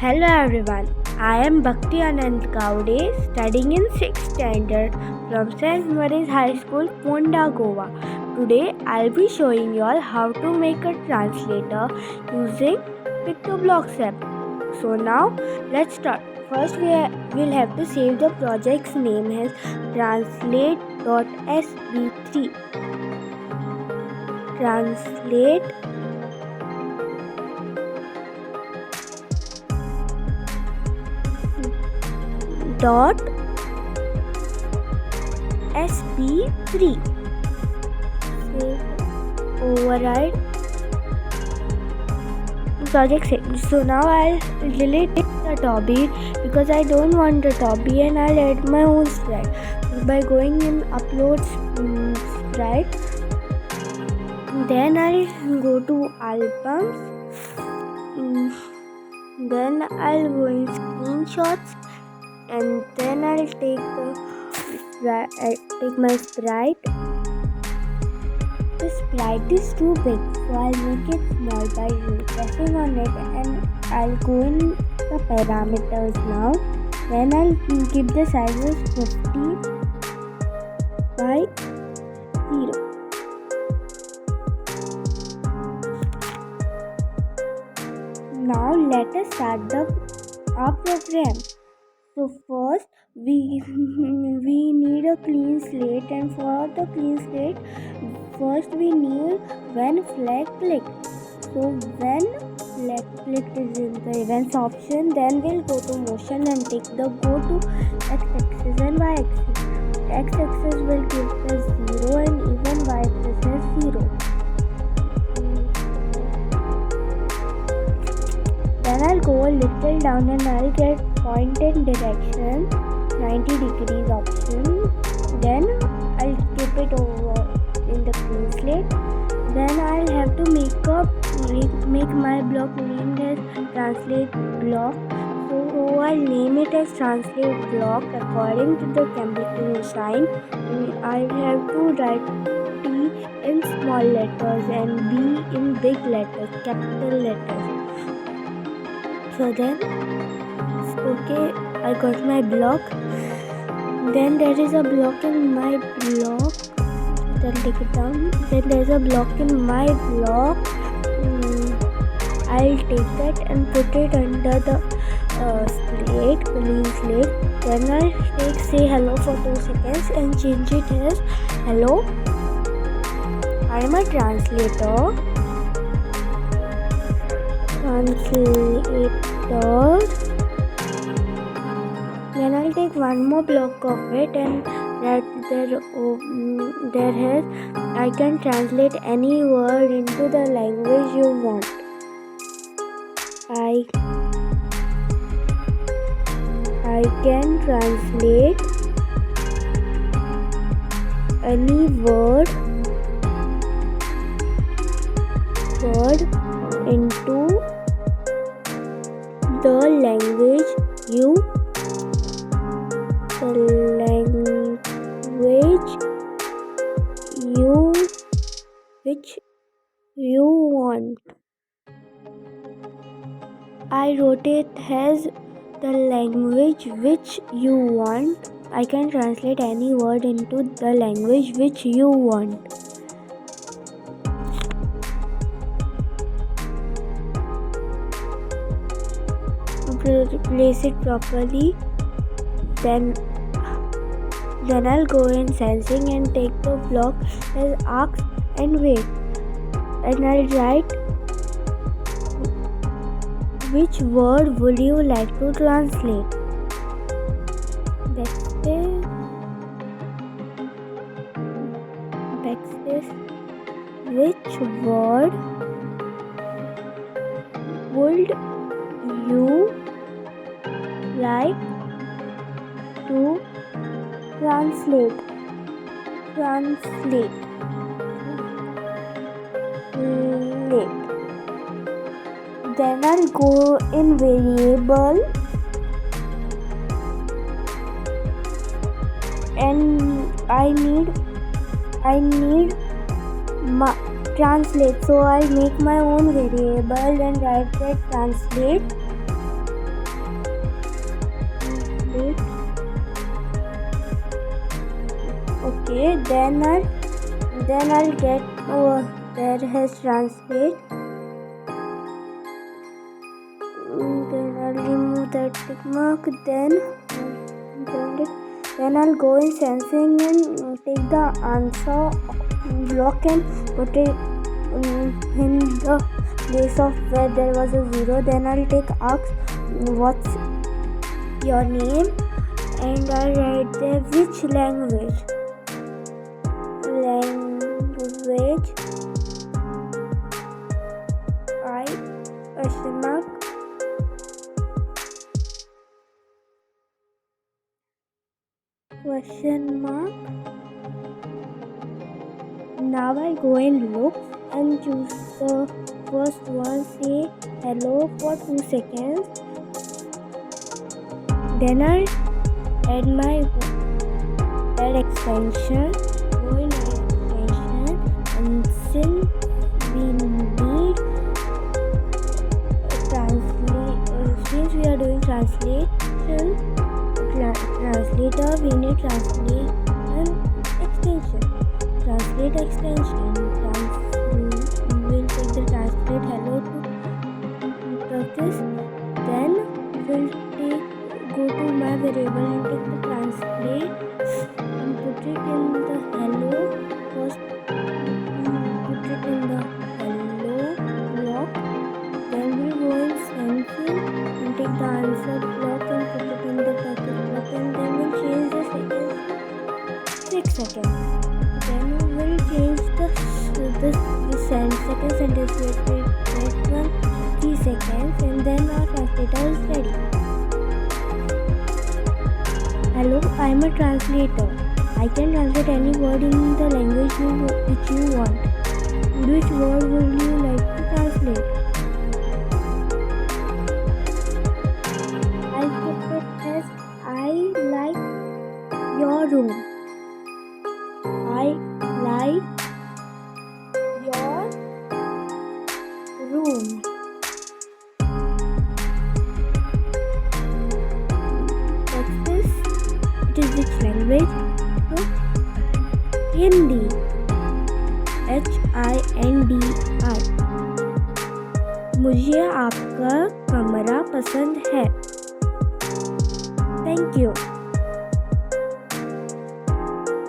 Hello everyone, I am Bhakti Anand Gowde, studying in 6th standard from St. Mary's High School, Ponda, Goa. Today I'll be showing you all how to make a translator using PictoBlocks app. So now let's start. First we'll have to save the project's name as translate.sb3. Translate dot sb3. Override project save. So now I'll delete the Toby because I don't want the Toby, and I'll add my own sprite by going in upload sprite. Then I'll go to albums. Then I'll go in screenshots, and then I'll take my sprite. The sprite is too big, so I'll make it small by pressing on it, and I'll go in the parameters now. Then I'll keep the size as 50 by 0. Now let us start our program. So first we need a clean slate, and for the clean slate first we need when flag clicked. So when flag clicked is in the events option, then we'll go to motion and take the go to x-axis and y-axis. X-axis will give us 0 and even y-axis is 0. Then I'll go a little down and I'll get point and direction 90 degrees option. Then I'll keep it over in the clean slate. Then I'll have to make my block named as translate block. So I'll name it as translate block according to the capital sign. I'll have to write T in small letters and B in big letters, capital letters. So then, okay, I got my block. Then there is a block in my block. Then take it down. Then there's a block in my block. I'll take that and put it under the slate, clean slate. Then I'll say hello for 2 seconds and change it as hello. I'm a translator. Then I'll take one more block of it, and there has I can translate any word into the language you want. I can translate any word into the language you want. I wrote it as the language which you want. I can translate any word into the language which you want. Place it properly. Then I'll go in sensing and take the block as ask and wait, and I'll write which word would you like to translate. Backspace. Which word would you like to translate. Then I'll go in variable and I need translate. So I'll make my own variable and write that translate translate. Okay, then I'll get there has translate. Then I'll remove that tick mark. Then I'll go in sensing and take the answer block and put it in the place of where there was a 0. Then I'll take ask what's your name, and I'll write there which language. I question mark. Now I'll go and look and choose the first one, say hello for 2 seconds. Then I'll add my extension, go in extension, and since we need since we are doing translator, we need translate extension. Translate extension. We will take the translate hello to Turkish. Then we'll go to my variable and take the translate and put it in the hello. First, put it in the hello block. Then we'll go in sensing and take the answer block and put it in the Turkish block, and then we'll change the seconds 6 seconds. Then we'll change the second sentence with next one 3 seconds, and then our translator is ready. Hello, I am a translator. I can translate any word in the language which you want. Which word would you like to translate? I'll put it as I like your room. I like your room. Next is, it is which language? So, Hindi. HINDI. मुझे आपका कमरा पसंद है. Thank you.